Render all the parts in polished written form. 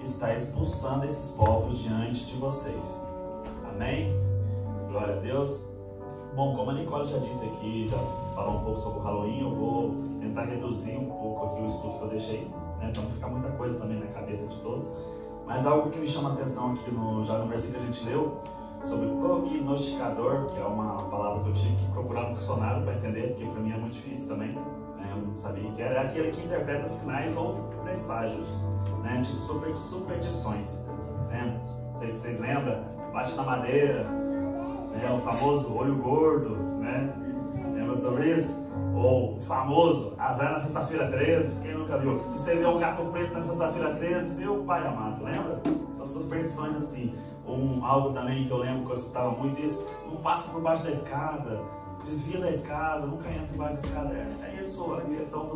está expulsando esses povos diante de vocês. Amém? Glória a Deus. Bom, como a Nicole já disse aqui, já falou um pouco sobre o Halloween, eu vou tentar reduzir um pouco aqui o estudo que eu deixei, né, para não ficar muita coisa também na cabeça de todos. Mas algo que me chama a atenção aqui já no versículo que a gente leu, sobre prognosticador, que é uma palavra que eu tive que procurar no dicionário para entender, porque para mim é muito difícil também, né, eu não sabia que era. É aquele que interpreta sinais ou presságios, né, tipo superstições, né? Não sei se vocês lembram, bate na madeira, né, o famoso olho gordo, né? Lembra sobre isso? Ou o famoso azar na sexta-feira 13, quem nunca viu? Se você vê um gato preto na sexta-feira 13, meu pai amado, lembra? Essas superstições assim. Algo também que eu lembro que eu escutava muito isso, não passa por baixo da escada, desvia da escada, nunca entra embaixo da escada. É isso a questão do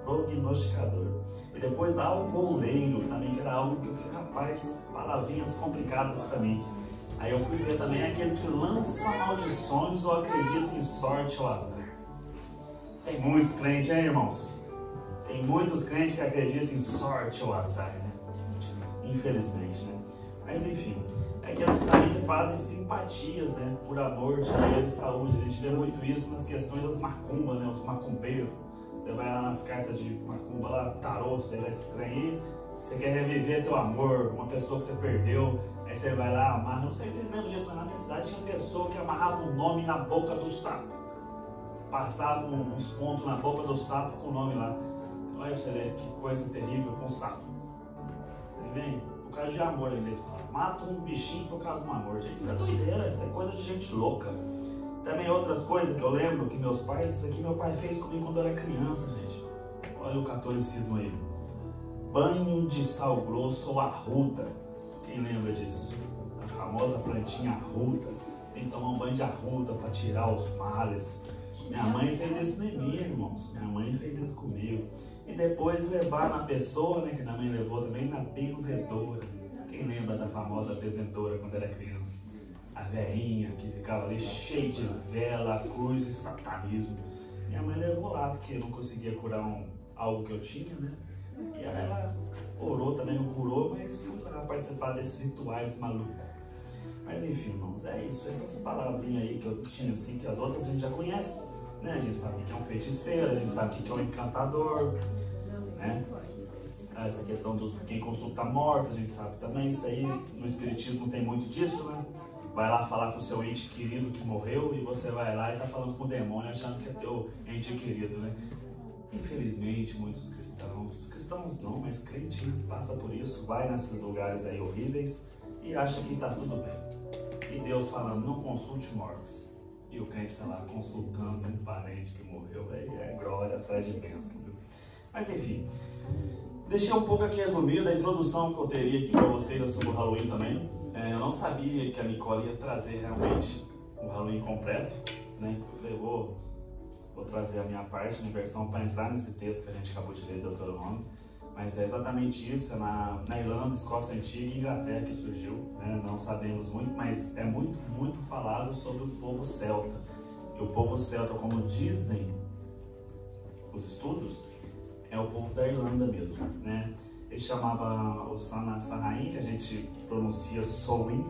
prognosticador. E depois algoureiro também, que era algo que eu falei, rapaz, palavrinhas complicadas para mim. Aí eu fui ver também aquele que lança maldições ou acredita em sorte ou azar. Tem muitos crentes, hein, irmãos? Tem muitos crentes que acreditam em sorte ou azar, né? Infelizmente, né? Mas enfim, é aqueles também que fazem simpatias, né? Por amor, dinheiro e saúde. A gente vê muito isso nas questões das macumbas, né? Os macumbeiros. Você vai lá nas cartas de macumba, lá, tarô, sei lá, esse trem aí. Você quer reviver teu amor, uma pessoa que você perdeu. Aí você vai lá, amarra. Não sei se vocês lembram disso, mas na minha cidade tinha pessoa que amarrava um nome na boca do sapo. Passava uns pontos na boca do sapo com o nome lá. Olha pra você ver que coisa terrível com um sapo. Vem? Por causa de amor ainda. Mata um bichinho por causa do amor, gente. Isso é doideira, isso é coisa de gente louca. Também outras coisas que eu lembro que meus pais, isso aqui meu pai fez comigo quando eu era criança, gente. Olha o catolicismo aí. Banho de sal grosso ou arruda. Quem lembra disso? A famosa plantinha arruda. Tem que tomar um banho de arruda para tirar os males. Minha mãe fez isso em mim, irmãos. Minha mãe fez isso comigo. E depois levar na pessoa, né, que minha mãe levou também, na benzedora. Quem lembra da famosa benzedora quando era criança? A velhinha que ficava ali cheia de vela, cruz e satanismo. Minha mãe levou lá, porque não conseguia curar algo que eu tinha, né? E aí ela orou também, não curou, mas fui lá participar desses rituais malucos. Mas enfim, irmãos, é isso. Essas palavrinhas aí que eu tinha, assim, que as outras a gente já conhece, né? A gente sabe o que é um feiticeiro, a gente sabe o que é um encantador, né? Essa questão dos quem consulta morto, a gente sabe também. Isso aí, no espiritismo tem muito disso, né? Vai lá falar com o seu ente querido que morreu e você vai lá e tá falando com o demônio achando que é teu ente querido, né? Infelizmente, muitos cristãos não, mas crente passa por isso, vai nesses lugares aí horríveis e acha que tá tudo bem. E Deus falando, não consulte mortos. E o crente está lá consultando um parente que morreu. É glória atrás de bênção, viu? Mas enfim, deixei um pouco aqui resumido a introdução que eu teria aqui para vocês sobre o Halloween também. Eu não sabia que a Nicole ia trazer realmente o Halloween completo, né? Eu falei, vou trazer a minha parte, a minha versão, para entrar nesse texto que a gente acabou de ler, Deuteronômio. Mas é exatamente isso, é na Irlanda, Escócia Antiga e Inglaterra que surgiu, né? Não sabemos muito, mas é muito, muito falado sobre o povo celta. E o povo celta, como dizem os estudos, é o povo da Irlanda mesmo, né? Ele chamava o Samhain, que a gente pronuncia Samhain,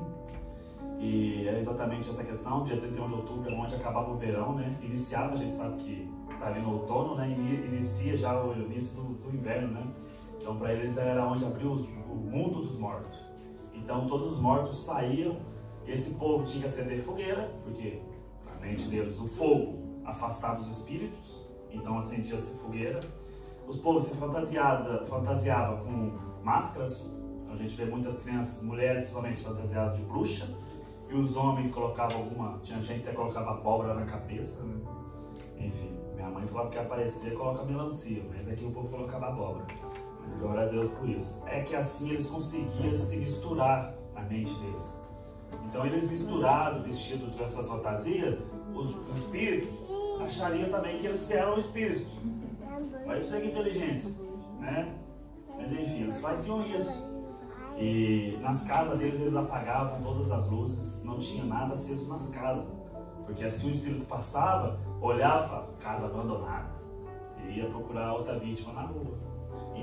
e é exatamente essa questão, dia 31 de outubro é onde acabava o verão, né? Iniciava, a gente sabe que está ali no outono, né? E inicia já o início do inverno, né? Então para eles era onde abriu o mundo dos mortos. Então todos os mortos saíam, esse povo tinha que acender fogueira, porque na mente deles o fogo afastava os espíritos, então acendia-se fogueira. Os povos se fantasiavam com máscaras, então a gente vê muitas crianças, mulheres principalmente fantasiadas de bruxa, e os homens colocavam tinha gente que até colocava abóbora na cabeça, né? Enfim, minha mãe falava que ia aparecer, coloca melancia, mas aqui o povo colocava abóbora. Mas glória a Deus por isso. É que assim eles conseguiam se misturar na mente deles. Então eles misturados, vestidos dessas fantasias, os espíritos achariam também que eles eram espíritos. Olha você que inteligência, né? Mas enfim, eles faziam isso. E nas casas deles eles apagavam todas as luzes, não tinha nada aceso nas casas. Porque assim o espírito passava, olhava, casa abandonada, e ia procurar outra vítima na rua.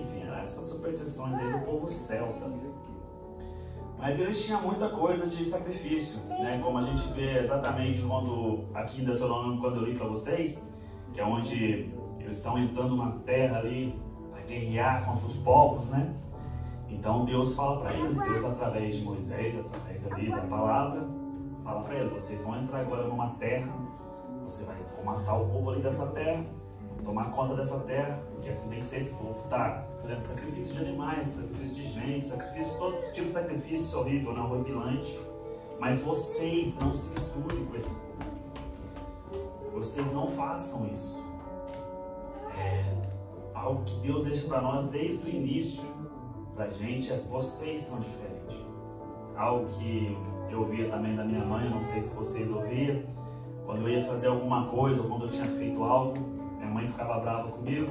Enfim, eram essas superstições aí do povo celta. Mas eles tinham muita coisa de sacrifício, né? Como a gente vê exatamente quando, aqui em Deuteronômio, quando eu li para vocês, que é onde eles estão entrando na terra ali para guerrear contra os povos, né? Então Deus fala para eles, Deus através de Moisés, através ali da palavra, fala para eles: vocês vão entrar agora numa terra, vão matar o povo ali dessa terra, vão tomar conta dessa terra, porque assim tem que ser. Esse povo tá fazendo sacrifício de animais, sacrifício de gente, sacrifício, todo tipo de sacrifício horrível, né? Horripilante. Mas vocês não se misturem com esse povo. Vocês não façam isso. É algo que Deus deixa para nós desde o início, pra gente, vocês são diferentes. Algo que eu ouvia também da minha mãe, não sei se vocês ouviam, quando eu ia fazer alguma coisa, ou quando eu tinha feito algo, minha mãe ficava brava comigo,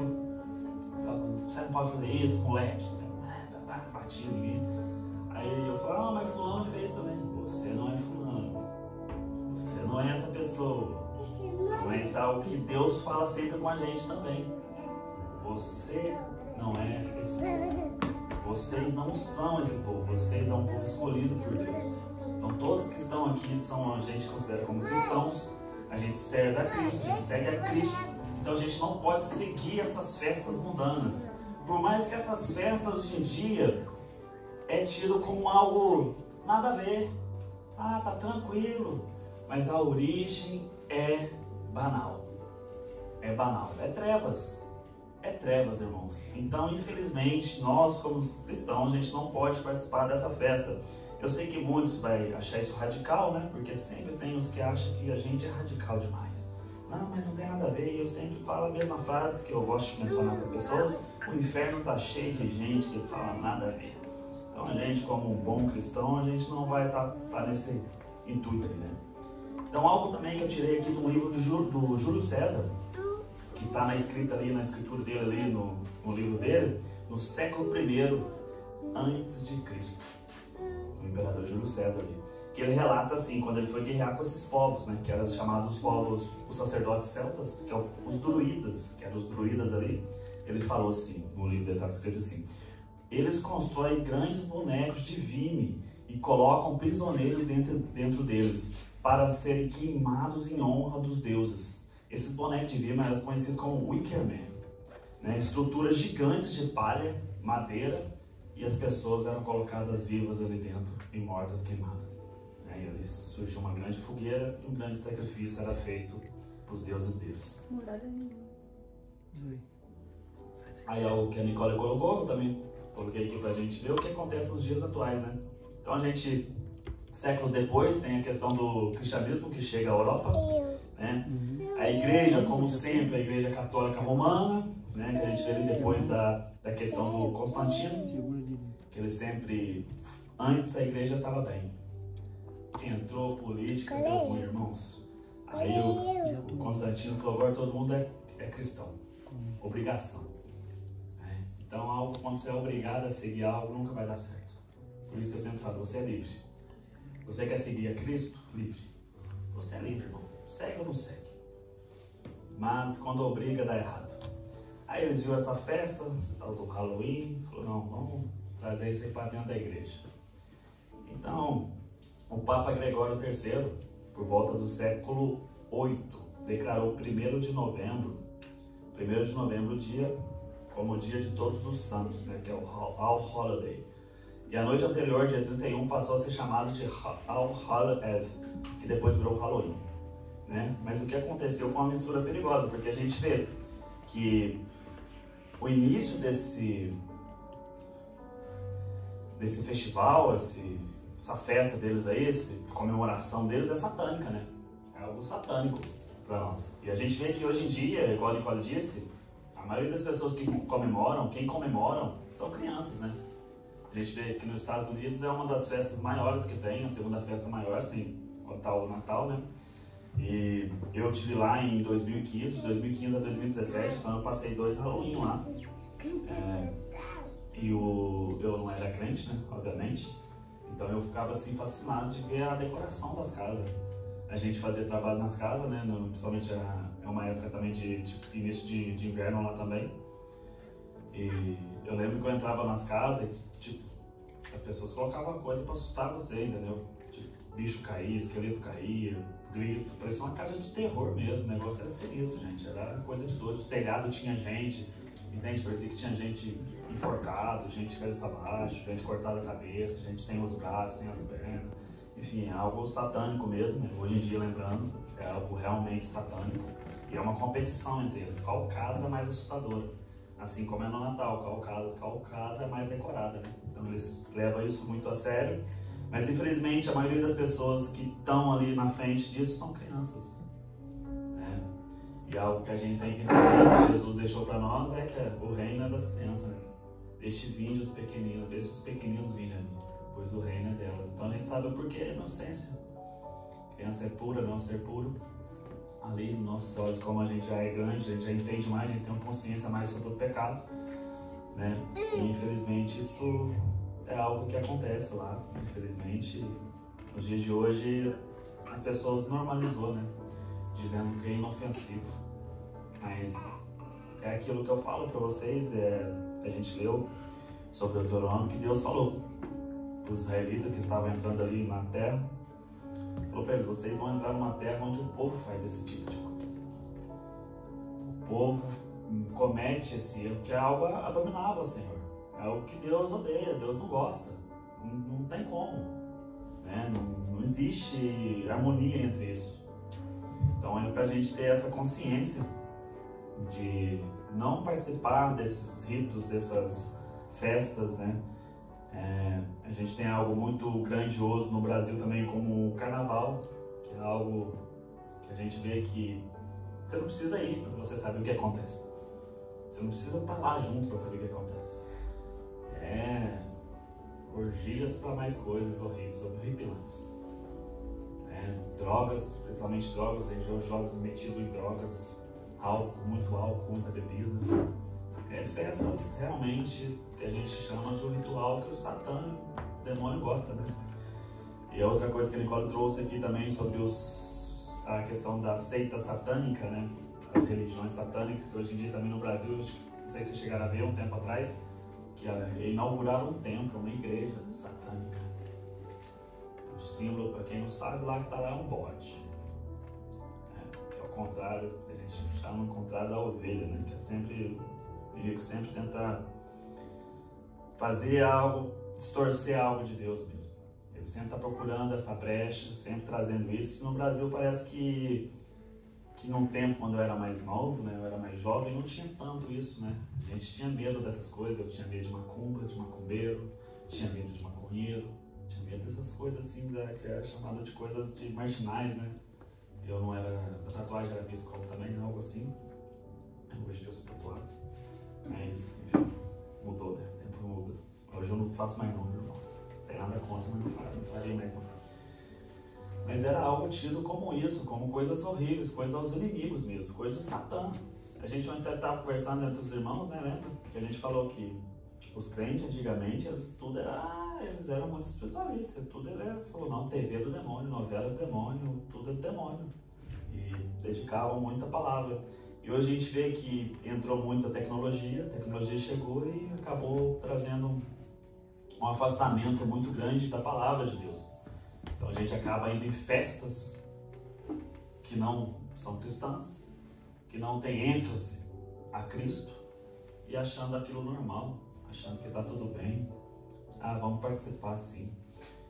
falava: você não pode fazer isso, moleque. Batia em mim. Aí eu falava: mas fulano fez também. Você não é fulano. Você não é essa pessoa. Mas é algo que Deus fala sempre com a gente também. Você não é esse povo. Vocês não são esse povo. Vocês são um povo escolhido por Deus. Então todos que estão aqui a gente considera como cristãos. A gente serve a Cristo, a gente segue a Cristo. Então a gente não pode seguir essas festas mundanas. Por mais que essas festas hoje em dia é tido como algo nada a ver. Ah, tá tranquilo. Mas a origem é banal. É banal. É trevas. É trevas, irmãos. Então, infelizmente, nós como cristãos, a gente não pode participar dessa festa. Eu sei que muitos vão achar isso radical, né? Porque sempre tem os que acham que a gente é radical demais. Não, mas não tem nada a ver. E eu sempre falo a mesma frase que eu gosto de mencionar para as pessoas: o inferno está cheio de gente que fala nada a ver. Então a gente, como um bom cristão, a gente não vai estar nesse intuito aí, né? Então algo também que eu tirei aqui do livro do Júlio César, que está na escritura dele ali, no livro dele, no século I antes de Cristo. O imperador Júlio César ali. Que ele relata assim, quando ele foi guerrear com esses povos, né, que eram chamados povos, os sacerdotes celtas, que é os druidas, que eram os druidas ali. Ele falou assim, no livro dele estava escrito assim: eles constroem grandes bonecos de vime e colocam prisioneiros dentro deles, para serem queimados em honra dos deuses. Esses bonecos de vime eram conhecidos como Wickerman, né, estruturas gigantes de palha, madeira, e as pessoas eram colocadas vivas ali dentro e mortas, queimadas. E ali surgiu uma grande fogueira e um grande sacrifício era feito para os deuses deles. Aí algo que a Nicole colocou, eu também coloquei aqui para a gente ver o que acontece nos dias atuais, né? Então a gente, séculos depois, tem a questão do cristianismo que chega à Europa, né? A igreja, como sempre, a igreja católica romana, né? Que a gente vê ali depois da questão do Constantino, que ele sempre, antes a igreja estava bem. Entrou política, deu ruim, irmãos. Aí o Constantino falou: agora todo mundo é cristão. Obrigação. Então, algo, quando você é obrigado a seguir algo, nunca vai dar certo. Por isso que eu sempre falo: você é livre. Você quer seguir a Cristo? Livre. Você é livre, irmão. Segue ou não segue? Mas quando obriga, dá errado. Aí eles viram essa festa, tal do Halloween, falou: não, vamos trazer isso aí para dentro da igreja. Então, o Papa Gregório III, por volta do século VIII, declarou 1º de novembro, como o dia de todos os santos, né, que é o All Holiday. E a noite anterior, dia 31, passou a ser chamado de All Hallows Eve, que depois virou Halloween, né? Mas o que aconteceu foi uma mistura perigosa, porque a gente vê que o início desse festival, essa festa deles aí, essa comemoração deles é satânica, né? É algo satânico para nós. E a gente vê que hoje em dia, igual a Nicole disse, a maioria das pessoas que comemoram, são crianças, né? A gente vê que nos Estados Unidos é uma das festas maiores que tem, a segunda festa maior, assim, quando tá o Natal, né? E eu estive lá em 2015, de 2015 a 2017, então eu passei 2 Halloween lá. E eu não era crente, né? Obviamente. Então eu ficava assim fascinado de ver a decoração das casas. A gente fazia trabalho nas casas, né? Principalmente é uma época também de início de inverno lá também. E eu lembro que eu entrava nas casas e, tipo, as pessoas colocavam coisa pra assustar você, entendeu? Tipo, bicho caía, esqueleto caía, grito, parecia uma casa de terror mesmo, o negócio era sinistro, gente, era coisa de doido. Os telhados tinha gente, entende? Parecia que tinha gente enforcado, gente de cabeça pra baixo, gente cortada a cabeça, gente sem os braços, sem as pernas. Enfim, é algo satânico mesmo, né? Hoje em dia, lembrando, é algo realmente satânico. E é uma competição entre eles. Qual casa é mais assustadora? Assim como é no Natal, qual casa é mais decorada, né? Então eles levam isso muito a sério. Mas infelizmente a maioria das pessoas que estão ali na frente disso são crianças. Né? E algo que a gente tem que entender, que Jesus deixou para nós, é que o reino é das crianças, né? Deixe vir os pequeninos, deixe os pequeninos virem, pois o reino é delas. Então a gente sabe o porquê, a inocência. A criança é pura, não ser puro. Ali nos nossos olhos, como a gente já é grande, a gente já entende mais, a gente tem uma consciência mais sobre o pecado, né? E infelizmente isso é algo que acontece lá. Infelizmente, nos dias de hoje, as pessoas normalizou, né? Dizendo que é inofensivo. Mas é aquilo que eu falo para vocês, a gente leu sobre o Deuteronômio, que Deus falou para os israelitas que estavam entrando ali na terra, falou para eles: vocês vão entrar numa terra onde o povo faz esse tipo de coisa. O povo comete esse erro, que é algo abominável, Senhor. É algo que Deus odeia, Deus não gosta. Não tem como. Né? Não existe harmonia entre isso. Então é para a gente ter essa consciência de não participar desses ritos, dessas festas, né? A gente tem algo muito grandioso no Brasil também, como o Carnaval, que é algo que a gente vê que você não precisa ir para você saber o que acontece. Você não precisa estar lá junto para saber o que acontece. Orgias para mais coisas horripilantes. Drogas, principalmente drogas, a gente vê os jovens metidos em drogas, álcool, muita bebida. Festas realmente que a gente chama de um ritual que o Satã, o demônio, gosta, né? E a outra coisa que a Nicole trouxe aqui também sobre a questão da seita satânica, né? As religiões satânicas, que hoje em dia também no Brasil, não sei se vocês chegaram a ver um tempo atrás, que inauguraram um templo, uma igreja satânica. O símbolo, para quem não sabe, lá que está lá é um bode. Que é o contrário, que a gente chama o contrário da ovelha, né? Que é sempre... O inimigo sempre tenta fazer algo, distorcer algo de Deus mesmo. Ele sempre está procurando essa brecha, sempre trazendo isso. E no Brasil parece que num tempo, quando eu era mais novo, né, eu era mais jovem, não tinha tanto isso, né? A gente tinha medo dessas coisas, eu tinha medo de macumba, de macumbeiro, tinha medo de maconheiro, tinha medo dessas coisas assim, que era chamado de coisas de marginais, né? A tatuagem era visto como também algo assim. Hoje eu sou tatuado. Mas, enfim, mudou, né? O tempo muda. Hoje eu não faço mais não, irmãos. Não tem nada contra, mas não farei mais não. Mas era algo tido como isso, como coisas horríveis, coisas aos inimigos mesmo, coisas de Satã. A gente ontem estava conversando entre os irmãos, né? Lembra? Que a gente falou que os crentes antigamente, eles eram muito espiritualistas. Tudo falou, não, TV é do demônio, novela é do demônio, tudo é do demônio. E dedicavam muito a palavra. E hoje a gente vê que entrou muita tecnologia, a tecnologia chegou e acabou trazendo um afastamento muito grande da palavra de Deus. Então a gente acaba indo em festas que não são cristãs, que não têm ênfase a Cristo e achando aquilo normal, achando que está tudo bem. Vamos participar sim.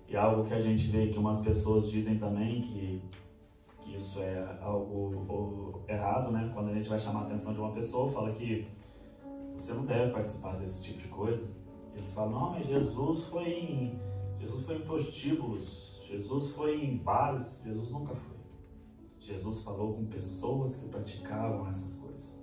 E algo que a gente vê que umas pessoas dizem também que isso é algo errado, né? Quando a gente vai chamar a atenção de uma pessoa, fala que você não deve participar desse tipo de coisa. Eles falam, não, mas Jesus foi em prostíbulos, Jesus foi em bares. Jesus nunca foi. Jesus falou com pessoas que praticavam essas coisas.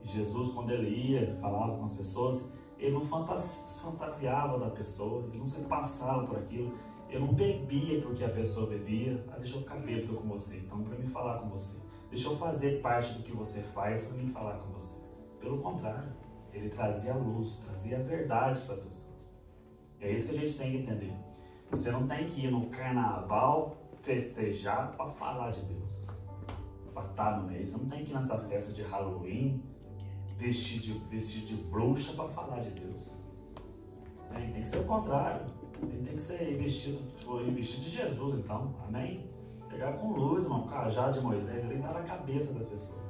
E Jesus, quando ele ia, falava com as pessoas, ele não fantasiava da pessoa, ele não se passava por aquilo. Eu não bebia porque a pessoa bebia. Deixa eu ficar bêbado com você, então, para mim falar com você. Deixa eu fazer parte do que você faz para mim falar com você. Pelo contrário, ele trazia a luz, trazia a verdade para as pessoas. E é isso que a gente tem que entender. Você não tem que ir no carnaval festejar para falar de Deus, para estar no meio. Você não tem que ir nessa festa de Halloween vestir de bruxa para falar de Deus. Tem que ser o contrário. Tem que ser investido de Jesus, então. Amém? Pegar com luz, irmão, com cajado de Moisés, ele dá na cabeça das pessoas.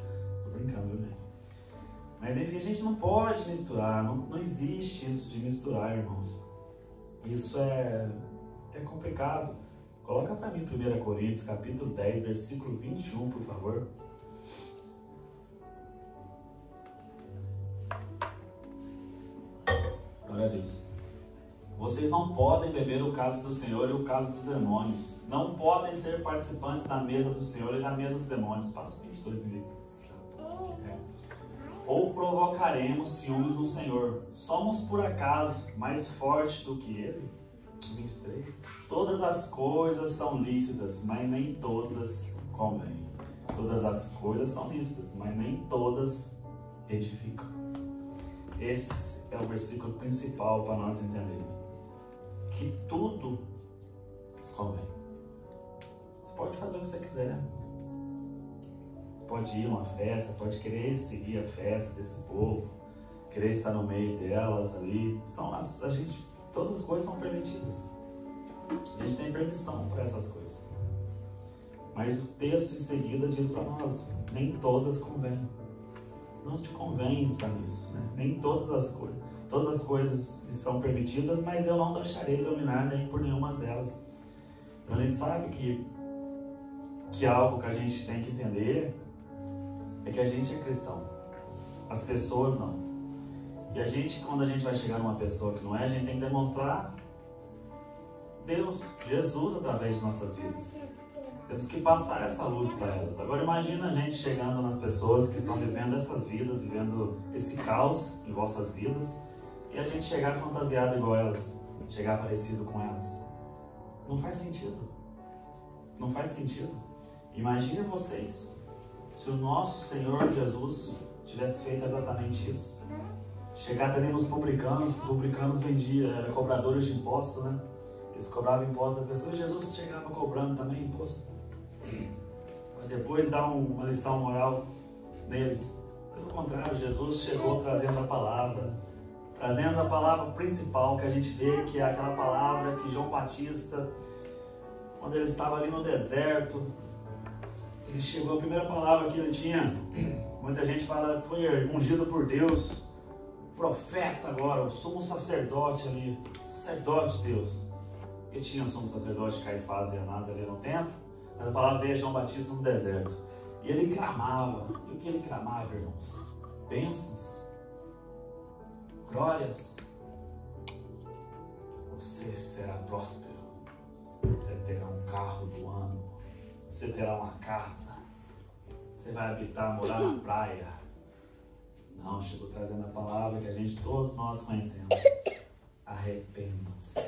Tô brincando, viu, gente? Mas enfim, a gente não pode misturar, não existe isso de misturar, irmãos. Isso é complicado. Coloca para mim 1 Coríntios, capítulo 10, versículo 21, por favor. Glória a Deus. Vocês não podem beber o cálice do Senhor e o cálice dos demônios. Não podem ser participantes da mesa do Senhor e da mesa dos demônios. Passa o 22, me liga. Ou provocaremos ciúmes no Senhor. Somos por acaso mais fortes do que Ele? 23. Todas as coisas são lícitas, mas nem todas convêm. Todas as coisas são lícitas, mas nem todas edificam. Esse é o versículo principal para nós entendermos. Que tudo nos convém. Você pode fazer o que você quiser. Você pode ir numa festa, pode querer seguir a festa desse povo, querer estar no meio delas ali. Todas as coisas são permitidas. A gente tem permissão para essas coisas. Mas o texto em seguida diz para nós, nem todas convêm. Não te convém estar nisso, né? Nem todas as coisas são permitidas, mas eu não deixarei dominar nem por nenhuma delas. Então a gente sabe que algo que a gente tem que entender é que a gente é cristão, as pessoas não. E quando a gente vai chegar numa pessoa que não é, a gente tem que demonstrar Deus, Jesus através de nossas vidas. Temos que passar essa luz para elas. Agora imagina a gente chegando nas pessoas que estão vivendo essas vidas, vivendo esse caos em vossas vidas, e a gente chegar fantasiado igual elas, chegar parecido com elas. Não faz sentido. Não faz sentido. Imagine vocês, se o nosso Senhor Jesus tivesse feito exatamente isso. Chegar ali nos publicanos vendiam, eram cobradores de impostos, né? Eles cobravam impostos das pessoas, e Jesus chegava cobrando também imposto. Para depois dar uma lição moral neles. Pelo contrário, Jesus chegou trazendo a palavra principal que a gente vê, que é aquela palavra que João Batista, quando ele estava ali no deserto, ele chegou, a primeira palavra que ele tinha, muita gente fala que foi ungido por Deus, profeta agora, o sumo sacerdote ali, sacerdote de Deus. Porque tinha o sumo sacerdote Caifás e Anás ali no templo, mas a palavra veio a João Batista no deserto. E ele clamava. E o que ele clamava, irmãos? Bênçãos, glórias. Você será próspero. Você terá um carro do ano. Você terá uma casa. Você vai habitar, morar na praia. Não, chegou trazendo a palavra que todos nós conhecemos. Arrependam-se.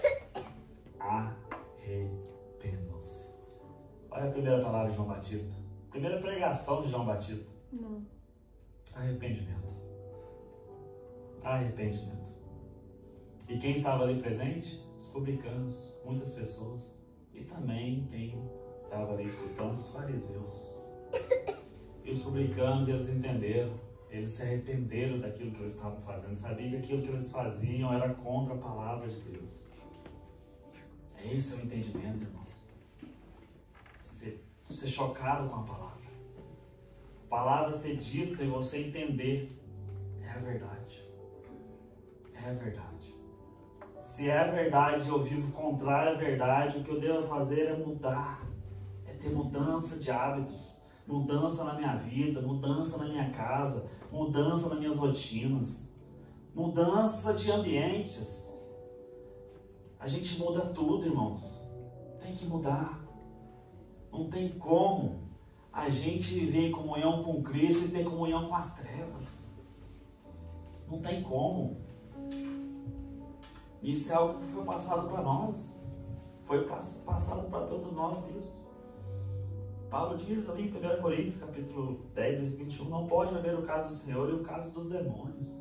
Arrependam-se. Olha a primeira palavra de João Batista. Primeira pregação de João Batista. Não. Arrependimento. Arrependimento. E quem estava ali presente? Os publicanos, muitas pessoas. E também quem estava ali escutando, os fariseus. E os publicanos, eles entenderam. Eles se arrependeram daquilo que eles estavam fazendo. Sabiam que aquilo que eles faziam era contra a palavra de Deus. Esse é o entendimento, irmãos. Ser chocado com a palavra. A palavra ser dita e você entender. É a verdade. É a verdade. Se é a verdade e eu vivo contrário à verdade, o que eu devo fazer é mudar. É ter mudança de hábitos. Mudança na minha vida, mudança na minha casa, mudança nas minhas rotinas. Mudança de ambientes. A gente muda tudo, irmãos. Tem que mudar. Não tem como a gente viver em comunhão com Cristo e ter comunhão com as trevas. Não tem como. Isso é algo que foi passado para nós. Foi passado para todos nós isso. Paulo diz ali em 1 Coríntios, capítulo 10, versículo 21, não pode beber o cálice do Senhor e o cálice dos demônios.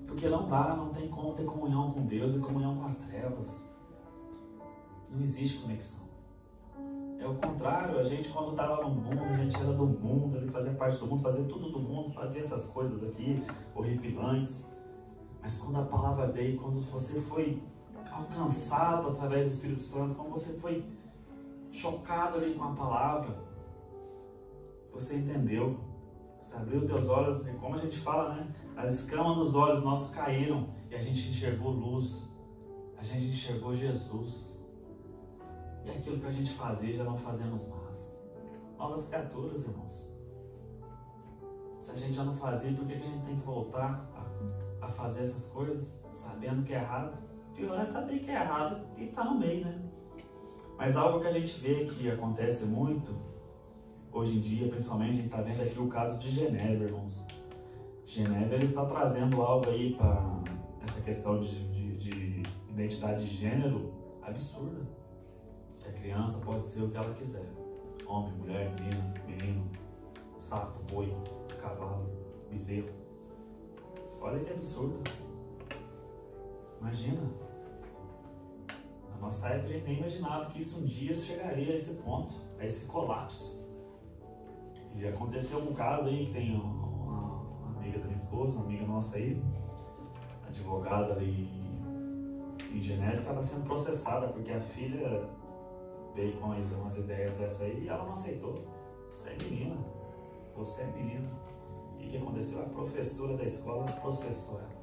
Porque não tem como ter comunhão com Deus e comunhão com as trevas. Não existe conexão. É o contrário, a gente quando estava no mundo, a gente era do mundo, ele fazia parte do mundo, fazia tudo do mundo, fazia essas coisas aqui, horripilantes. Mas quando a palavra veio, quando você foi alcançado através do Espírito Santo, quando você foi chocado ali com a palavra, você entendeu, você abriu teus olhos, e como a gente fala, né? As escamas dos olhos nossos caíram e a gente enxergou luz, a gente enxergou Jesus. E aquilo que a gente fazia já não fazemos mais. Novas criaturas, irmãos. Se a gente já não fazia, por que a gente tem que voltar a fazer essas coisas, sabendo que é errado? Pior é saber que é errado e estar no meio, né? Mas algo que a gente vê que acontece muito, hoje em dia, principalmente, a gente está vendo aqui o caso de Genebra, irmãos. Genebra, ele está trazendo algo aí para essa questão de identidade de gênero absurda. Que a criança pode ser o que ela quiser. Homem, mulher, menino, sapo, boi, cavalo, bezerro. Olha que absurdo. Imagina. Na nossa época a gente nem imaginava que isso um dia chegaria a esse ponto, a esse colapso. E aconteceu um caso aí que tem uma amiga da minha esposa, uma amiga nossa aí, advogada ali em Genebra, que ela está sendo processada porque a filha veio com umas ideias dessa aí e ela não aceitou. Você é menina, você é menina. E o que aconteceu? A professora da escola processou ela.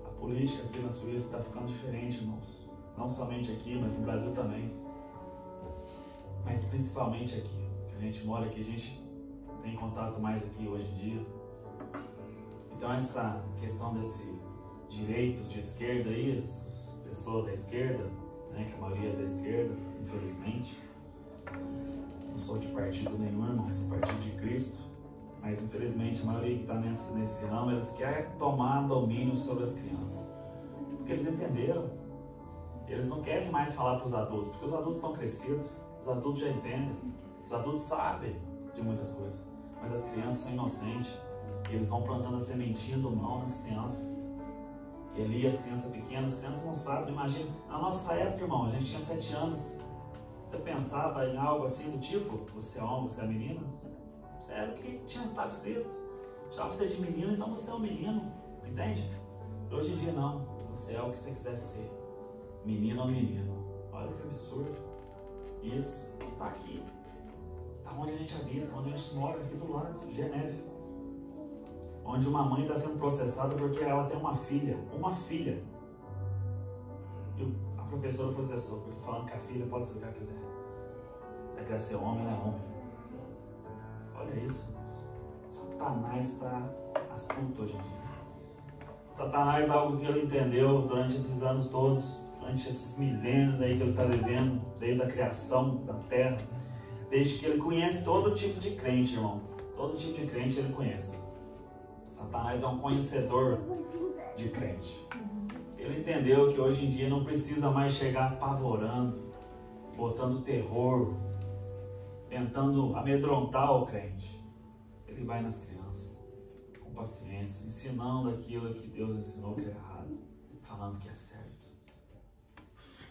A política aqui na Suíça está ficando diferente, irmãos. Não somente aqui, mas no Brasil também. Mas principalmente aqui, que a gente mora aqui, a gente tem contato mais aqui hoje em dia. Então essa questão desse direitos de esquerda aí, as pessoas da esquerda, né, que a maioria é da esquerda, infelizmente. Não sou de partido nenhum, irmão, sou partido de Cristo. Mas infelizmente a maioria que está nesse ramo, eles querem tomar domínio sobre as crianças. Porque eles entenderam. Eles não querem mais falar para os adultos, porque os adultos estão crescidos, os adultos já entendem, os adultos sabem de muitas coisas. Mas as crianças são inocentes, e eles vão plantando a sementinha do mal nas crianças. E ali as crianças pequenas, as crianças não sabem, imagina. Na nossa época, irmão, a gente tinha 7 anos. Você pensava em algo assim do tipo, você é homem, você é menina? Você era o que estava escrito. Já você é de menino, então você é um menino, entende? Hoje em dia não, você é o que você quiser ser. Menino ou menino. Olha que absurdo. Isso está aqui. Está onde a gente habita, onde a gente mora, aqui do lado, Genebra. Onde uma mãe está sendo processada porque ela tem uma filha. E a professora processou, porque falando que a filha pode ser o que ela quiser. Se ela quer ser homem, ela é homem. Olha isso, irmãos. Satanás está astuto hoje em dia. Satanás, algo que ele entendeu durante esses anos todos, durante esses milênios aí que ele está vivendo, desde a criação da terra, desde que ele conhece todo tipo de crente, irmão. Todo tipo de crente ele conhece. Satanás é um conhecedor de crente. Ele entendeu que hoje em dia não precisa mais chegar apavorando, botando terror, tentando amedrontar o crente. Ele vai nas crianças, com paciência, ensinando aquilo que Deus ensinou que é errado, falando que é certo,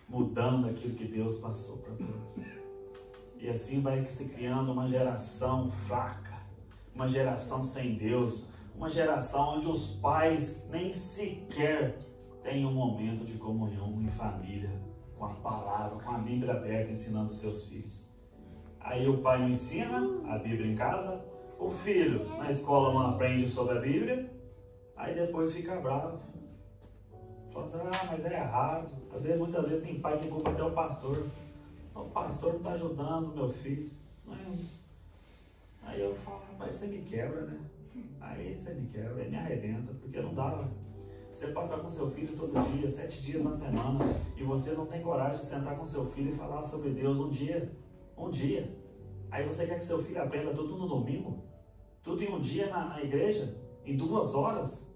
mudando aquilo que Deus passou para todos. E assim vai se criando uma geração fraca, uma geração sem Deus, uma geração onde os pais nem sequer têm um momento de comunhão em família, com a palavra, com a Bíblia aberta, ensinando os seus filhos. Aí o pai não ensina a Bíblia em casa, o filho na escola não aprende sobre a Bíblia, aí depois fica bravo. Fala, mas é errado. Muitas vezes tem pai que culpa até o pastor. O pastor não está ajudando o meu filho. Aí eu falo, mas você me quebra, né? Aí você me quebra, aí me arrebenta, porque não dá. Você passar com seu filho todo dia, 7 dias na semana, e você não tem coragem de sentar com seu filho e falar sobre Deus um dia. Aí você quer que seu filho aprenda tudo no domingo? Tudo em um dia na igreja? Em 2 horas?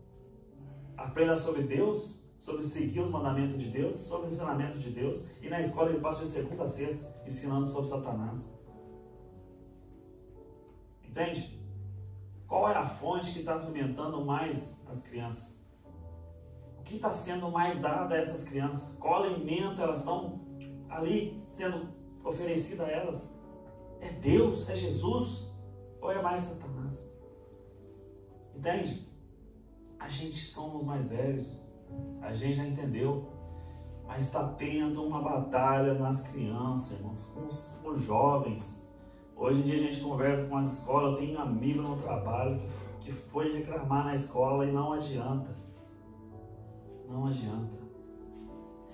Aprenda sobre Deus, sobre seguir os mandamentos de Deus, sobre o ensinamento de Deus, e na escola ele passa de segunda a sexta ensinando sobre Satanás. Entende? Qual é a fonte que está alimentando mais as crianças? O que está sendo mais dado a essas crianças? Qual alimento elas estão ali sendo oferecida a elas? É Deus? É Jesus? Ou é mais Satanás? Entende? A gente somos mais velhos, a gente já entendeu, mas está tendo uma batalha nas crianças, irmãos, com os jovens. Hoje em dia a gente conversa com as escolas, eu tenho um amigo no trabalho que foi reclamar na escola e não adianta. Não adianta.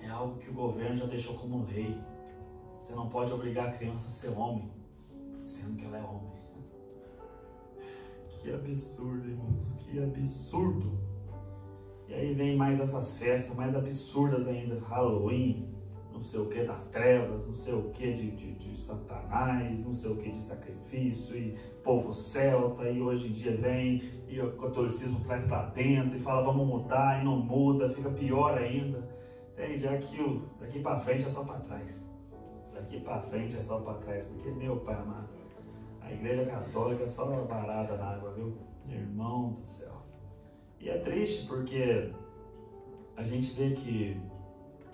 É algo que o governo já deixou como lei. Você não pode obrigar a criança a ser homem, sendo que ela é homem. Que absurdo, irmãos, que absurdo. E aí vem mais essas festas mais absurdas ainda, Halloween, não sei o que das trevas, não sei o que de Satanás, não sei o que de sacrifício, e povo celta, e hoje em dia vem, e o catolicismo traz para dentro, e fala vamos mudar, e não muda, fica pior ainda. Entende? Aquilo, daqui para frente é só para trás. Daqui para frente é só para trás, porque meu pai amado, a igreja católica é só varada na água, viu? Irmão do céu. E é triste porque a gente vê que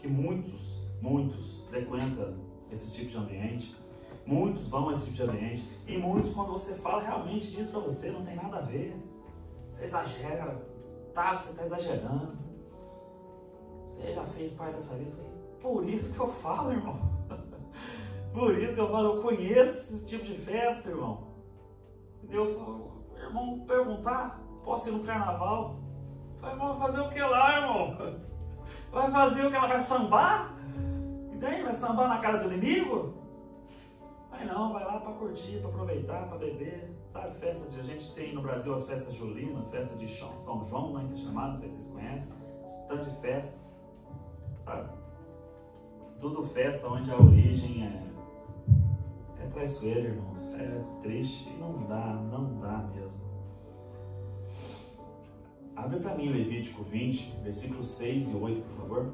muitos frequentam esse tipo de ambiente, muitos vão a esse tipo de ambiente, e muitos, quando você fala, realmente diz para você, não tem nada a ver, você exagera, tá, você está exagerando, você já fez parte dessa vida. Por isso que eu falo, irmão, por isso que eu falo, eu conheço esse tipo de festa, irmão. Eu falo, irmão, perguntar, posso ir no carnaval? Eu falo, irmão, vai fazer o que lá, irmão? Vai fazer o que? Ela vai sambar? Entende? Vai sambar na cara do inimigo? Vai não, vai lá para curtir, para aproveitar, para beber. Sabe, festa de... A gente tem no Brasil as festas julinas, festa de São João, né, que é chamado, não sei se vocês conhecem. Esse tanto de festa, sabe? Tudo festa onde a origem é traiçoeira, irmãos. É triste e não dá mesmo. Abre para mim Levítico 20, versículos 6 e 8, por favor.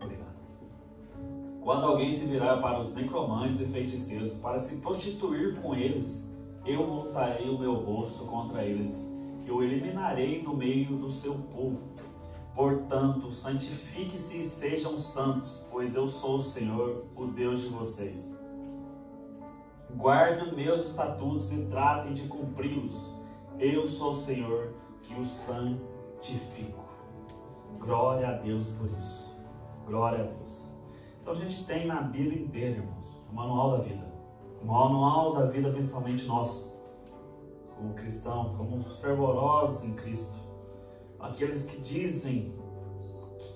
Obrigado. Quando alguém se virar para os necromantes e feiticeiros para se prostituir com eles, eu voltarei o meu rosto contra eles, eu eliminarei do meio do seu povo. Portanto, santifique-se e sejam santos, pois eu sou o Senhor, o Deus de vocês. Guardem meus estatutos e tratem de cumpri-los. Eu sou o Senhor que os santifico. Glória a Deus por isso. Glória a Deus. Então a gente tem na Bíblia inteira, irmãos, o manual da vida. O manual da vida, principalmente nosso, como cristão, como os fervorosos em Cristo. Aqueles que dizem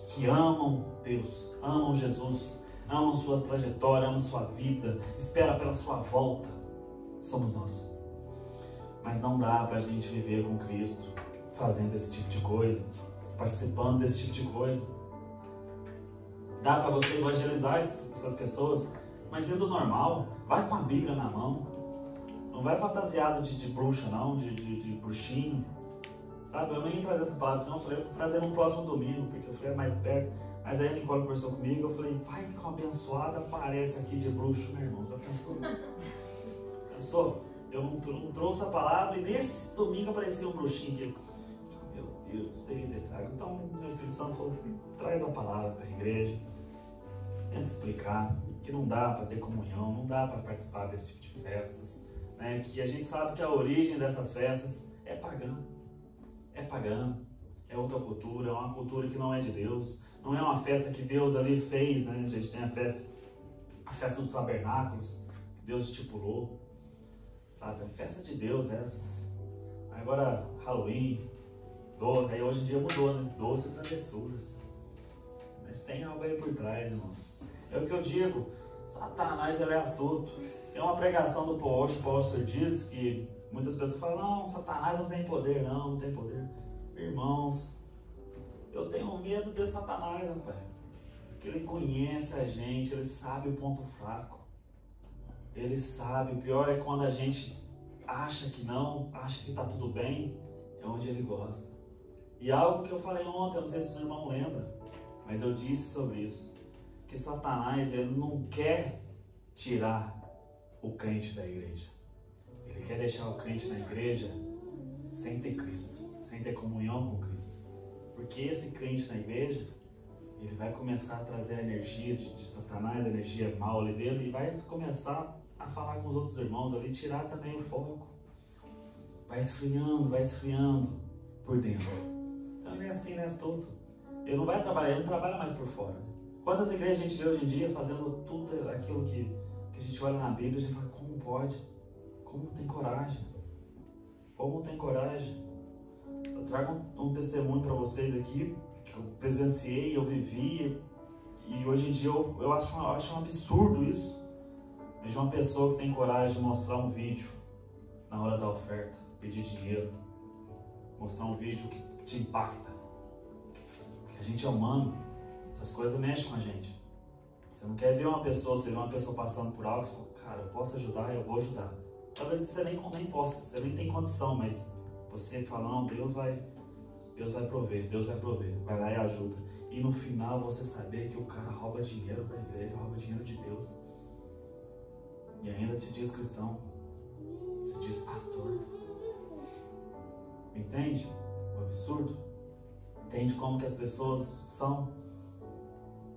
que amam Deus, amam Jesus, amam sua trajetória, amam sua vida, espera pela sua volta. Somos nós. Mas não dá para a gente viver com Cristo fazendo esse tipo de coisa, participando desse tipo de coisa. Dá para você evangelizar essas pessoas, mas indo normal, vai com a Bíblia na mão. Não vai fantasiado de bruxa não, de bruxinho. Sabe, eu nem ia trazer essa palavra, não, eu falei, eu vou trazer no próximo domingo, porque eu falei, é mais perto. Mas aí a Nicole conversou comigo, eu falei, vai que uma abençoada aparece aqui de bruxo, meu irmão. Já pensou? Pensou? Eu não trouxe a palavra e nesse domingo apareceu um bruxinho aqui. Meu Deus, teria que ter trago. Então o Espírito Santo falou, traz a palavra para a igreja, tenta explicar que não dá para ter comunhão, não dá para participar desse tipo de festas, né? Que a gente sabe que a origem dessas festas é pagã. É pagã, é outra cultura, é uma cultura que não é de Deus, não é uma festa que Deus ali fez, né? A gente tem a festa dos tabernáculos, que Deus estipulou, sabe? A festa de Deus essas. Agora, Halloween, doce, aí hoje em dia mudou, né? Doce e travessuras. Mas tem algo aí por trás, irmãos. É o que eu digo, Satanás ele é astuto. Tem uma pregação do Paul Washer diz que muitas pessoas falam, não, Satanás não tem poder, não tem poder. Irmãos, eu tenho medo de Satanás, rapaz. Porque ele conhece a gente, ele sabe o ponto fraco. Ele sabe, o pior é quando a gente acha que não, acha que tá tudo bem, é onde ele gosta. E algo que eu falei ontem, eu não sei se os irmãos lembram, mas eu disse sobre isso, que Satanás, ele não quer tirar o crente da igreja. Ele quer deixar o crente na igreja sem ter Cristo. sem ter comunhão com Cristo. Porque esse crente na igreja, ele vai começar a trazer a energia de Satanás, a energia mal ali dele, e vai começar a falar com os outros irmãos ali, tirar também o foco. Vai esfriando por dentro. Então ele é assim, né, todo. Ele não vai trabalhar, ele não trabalha mais por fora. Quantas igrejas a gente vê hoje em dia fazendo tudo aquilo que a gente olha na Bíblia e a gente fala, como pode? Como tem coragem? Como tem coragem? Eu trago um testemunho para vocês aqui, que eu presenciei, eu vivi, e hoje em dia eu acho um absurdo isso. Veja uma pessoa que tem coragem de mostrar um vídeo na hora da oferta, pedir dinheiro, mostrar um vídeo que te impacta, que a gente é humano, essas coisas mexem com a gente. Você não quer ver uma pessoa, você vê uma pessoa passando por algo, você fala, cara, eu posso ajudar, eu vou ajudar. Talvez você nem possa, você nem tem condição, mas você fala, não, Deus vai prover, vai lá e ajuda. E no final você saber que o cara rouba dinheiro da igreja, rouba dinheiro de Deus. E ainda se diz cristão, se diz pastor. Entende o absurdo? Entende como que as pessoas são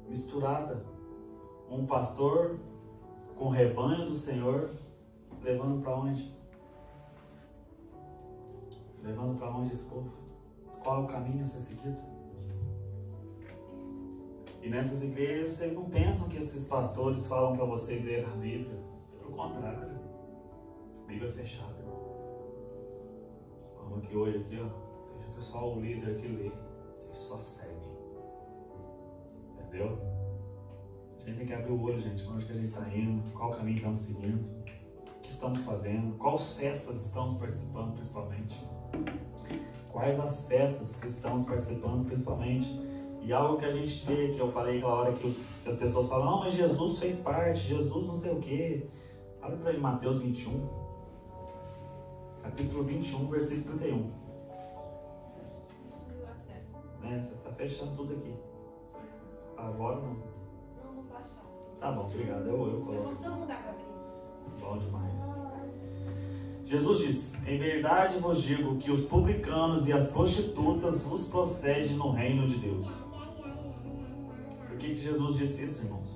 misturadas? Um pastor com o rebanho do Senhor, levando para onde? Levando para onde esse povo? Qual é o caminho a ser seguido? E nessas igrejas, vocês não pensam que esses pastores falam para vocês ler a Bíblia. Pelo contrário. A Bíblia é fechada. Vamos aqui hoje, aqui, ó. Deixa que só o líder aqui lê. Vocês só seguem. Entendeu? A gente tem que abrir o olho, gente. Onde que a gente está indo? Qual caminho estamos seguindo? O que estamos fazendo? Quais festas estamos participando, principalmente? Quais as festas que estamos participando, principalmente? E algo que a gente vê, que eu falei aquela hora que as pessoas falam, não, mas Jesus fez parte, Jesus não sei o quê. Abre para mim Mateus 21, capítulo 21, versículo 31. Você está fechando tudo aqui. Agora não. Tá bom, obrigado. Eu coloco. Bom demais. Jesus disse, em verdade vos digo que os publicanos e as prostitutas vos procedem no reino de Deus. Por que Jesus disse isso, irmãos?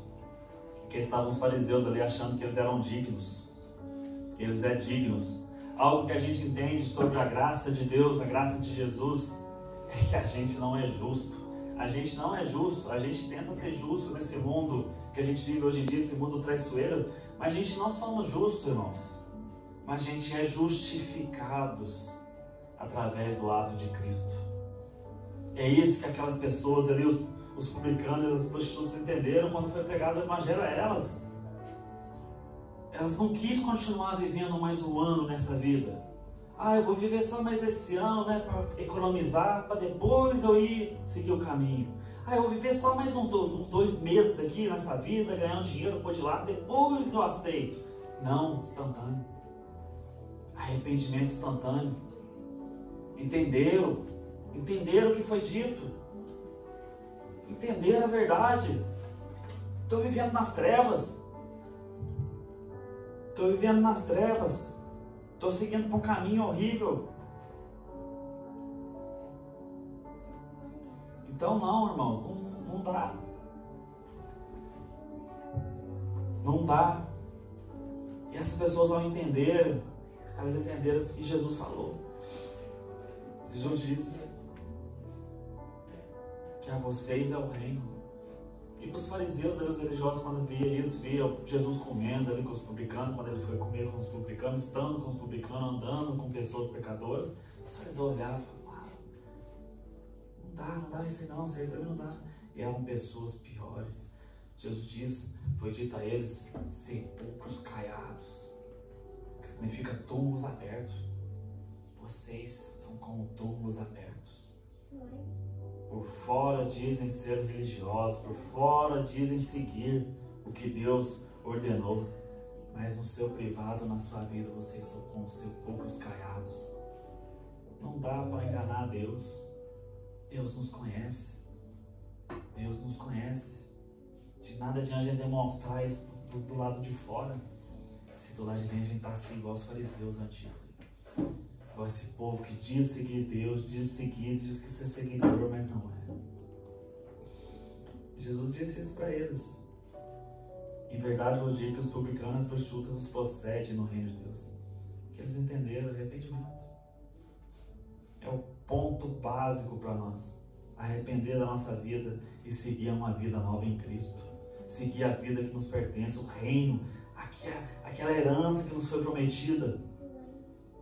Porque estavam os fariseus ali achando que eles eram dignos. Eles é dignos. Algo que a gente entende sobre a graça de Deus, a graça de Jesus, é que a gente não é justo. A gente não é justo, a gente tenta ser justo nesse mundo que a gente vive hoje em dia, esse mundo traiçoeiro, mas a gente não somos justos, irmãos. Mas a gente é justificados através do ato de Cristo. É isso que aquelas pessoas ali, os publicanos e as prostitutas entenderam quando foi pregado o Evangelho a elas. Elas não quis continuar vivendo mais um ano nessa vida. Eu vou viver só mais esse ano, né, para economizar, para depois eu ir seguir o caminho. Eu vou viver só mais uns 2 meses aqui nessa vida, ganhando dinheiro, pôr de lado, depois eu aceito. Não, instantâneo. Arrependimento instantâneo. Entenderam o que foi dito. Entenderam a verdade. Estou vivendo nas trevas. Estou seguindo por um caminho horrível. Então não, irmãos, não dá. Não dá. E essas pessoas ao entenderem, elas entenderam que Jesus falou. Jesus disse que a vocês é o reino. E para os fariseus, os religiosos, quando via isso, via Jesus comendo ali com os publicanos, quando ele foi comer com os publicanos, estando com os publicanos, andando com pessoas pecadoras, os fariseus olhavam e falavam, não dá isso aí para mim não dá. E eram pessoas piores. Jesus disse, foi dito a eles, sepulcros caiados, que significa túmulos abertos. Vocês são como túmulos abertos. Por fora dizem ser religiosos, por fora dizem seguir o que Deus ordenou, mas no seu privado, na sua vida, vocês são como sepulcros caiados. Não dá para enganar Deus. Deus nos conhece. Deus nos conhece. De nada adianta a gente demonstrar isso do lado de fora, se do lado de dentro a gente está assim, igual os fariseus antigos. Igual esse povo que diz seguir Deus, diz que ser seguidor, mas não é. Jesus disse isso para eles. Em verdade, eu vos digo que os publicanos e as prostitutas os procedem no reino de Deus. Que eles entenderam arrependimento. É o ponto básico para nós. Arrepender da nossa vida e seguir uma vida nova em Cristo. Seguir a vida que nos pertence, o reino, aquela herança que nos foi prometida.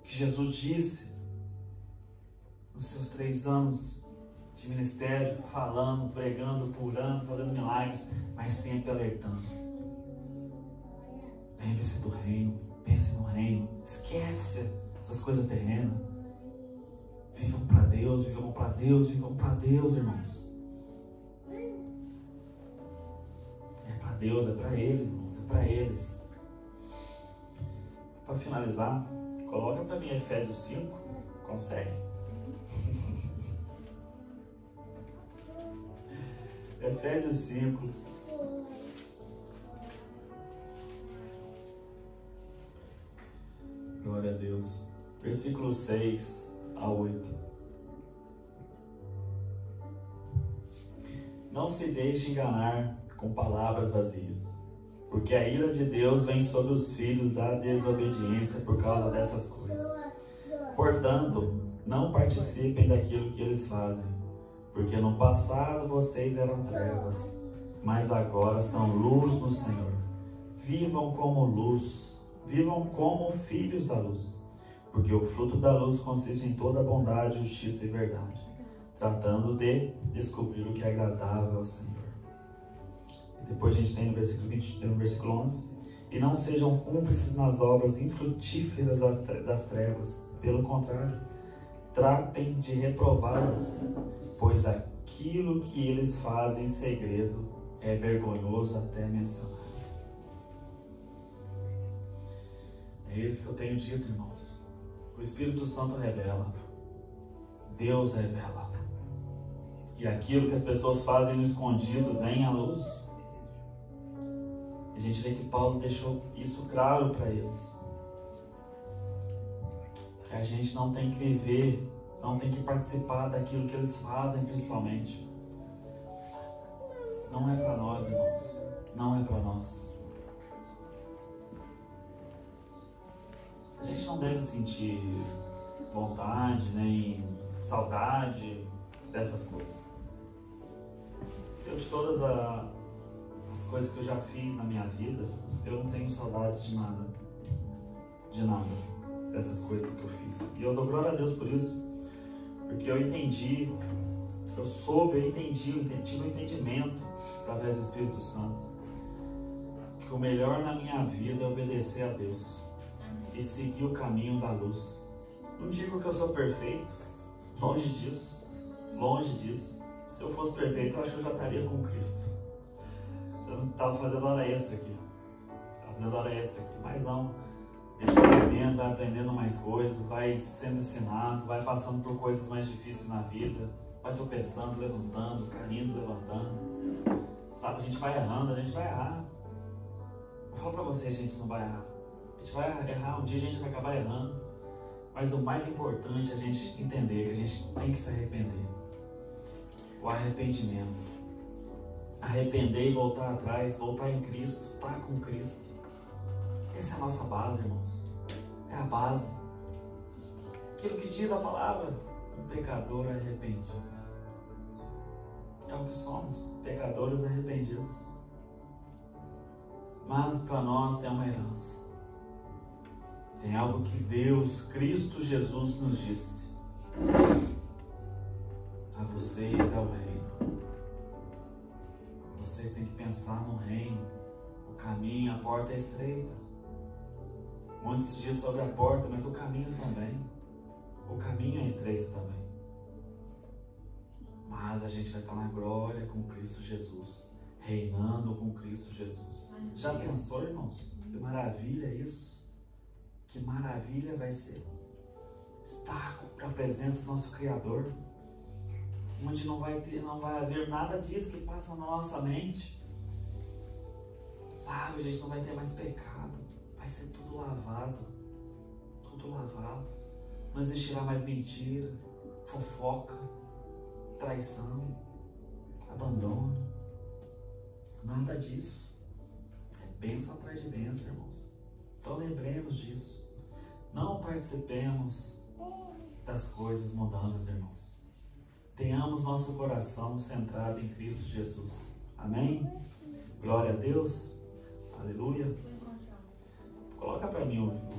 Que Jesus disse nos seus 3 anos de ministério, falando, pregando, curando, fazendo milagres, mas sempre alertando. Lembre-se do reino, pense no reino, esquece essas coisas terrenas. Vivam para Deus, vivam para Deus, vivam para Deus, irmãos. É para Deus, é para Ele, irmãos, é para eles. Para finalizar, coloca para mim Efésios 5, consegue? Efésios 5. Glória a Deus. Versículo 6 a 8. Não se deixe enganar com palavras vazias, porque a ira de Deus vem sobre os filhos da desobediência por causa dessas coisas. Portanto, não participem daquilo que eles fazem, porque no passado vocês eram trevas, mas agora são luz no Senhor. Vivam como luz, vivam como filhos da luz, porque o fruto da luz consiste em toda bondade, justiça e verdade, tratando de descobrir o que é agradável ao Senhor. E depois a gente tem no versículo 11, e não sejam cúmplices nas obras infrutíferas das trevas, pelo contrário, tratem de reprová-las, pois aquilo que eles fazem em segredo é vergonhoso até mencionar. É isso que eu tenho dito, irmãos. O Espírito Santo revela, Deus revela, e aquilo que as pessoas fazem no escondido vem à luz. A gente vê que Paulo deixou isso claro para eles, que a gente não tem que viver, não tem que participar daquilo que eles fazem, principalmente. Não é para nós, irmãos, não é para nós. A gente não deve sentir vontade, nem saudade dessas coisas. Eu, de todas as coisas que eu já fiz na minha vida, eu não tenho saudade de nada. De nada dessas coisas que eu fiz. E eu dou glória a Deus por isso, porque eu entendi, eu soube, eu entendi, tive um entendimento através do Espírito Santo, que o melhor na minha vida é obedecer a Deus e seguir o caminho da luz. Não digo que eu sou perfeito, longe disso, longe disso. Se eu fosse perfeito, eu acho que eu já estaria com Cristo. Já não estava fazendo hora extra aqui. Mas não. A gente vai aprendendo mais coisas, vai sendo ensinado, vai passando por coisas mais difíceis na vida, vai tropeçando, levantando, caindo, levantando. Sabe, a gente vai errando, a gente vai errar. Eu falo pra vocês, a gente não vai errar. A gente vai errar, um dia a gente vai acabar errando. Mas o mais importante é a gente entender que a gente tem que se arrepender. O arrependimento. Arrepender e voltar atrás, voltar em Cristo, estar com Cristo. Essa é a nossa base, irmãos. É a base. Aquilo que diz a palavra, um pecador arrependido. É o que somos, pecadores arrependidos. Mas para nós tem uma herança. Tem algo que Deus, Cristo Jesus, nos disse. A vocês é o reino. Vocês têm que pensar no reino. O caminho, a porta é estreita. Muitos se diz sobre a porta, mas o caminho também. O caminho é estreito também. Mas a gente vai estar na glória com Cristo Jesus, reinando com Cristo Jesus. Já pensou, irmãos? Que maravilha isso! Que maravilha vai ser estar na presença do nosso Criador, onde não vai haver nada disso que passa na nossa mente. Sabe, a gente não vai ter mais pecado. Vai ser tudo lavado. Tudo lavado. Não existirá mais mentira, fofoca, traição, abandono. Nada disso. É bênção atrás de bênção, irmãos. Então lembremos disso. Não participemos das coisas mundanas, irmãos. Tenhamos nosso coração centrado em Cristo Jesus. Amém? Glória a Deus. Aleluia. Coloca para mim o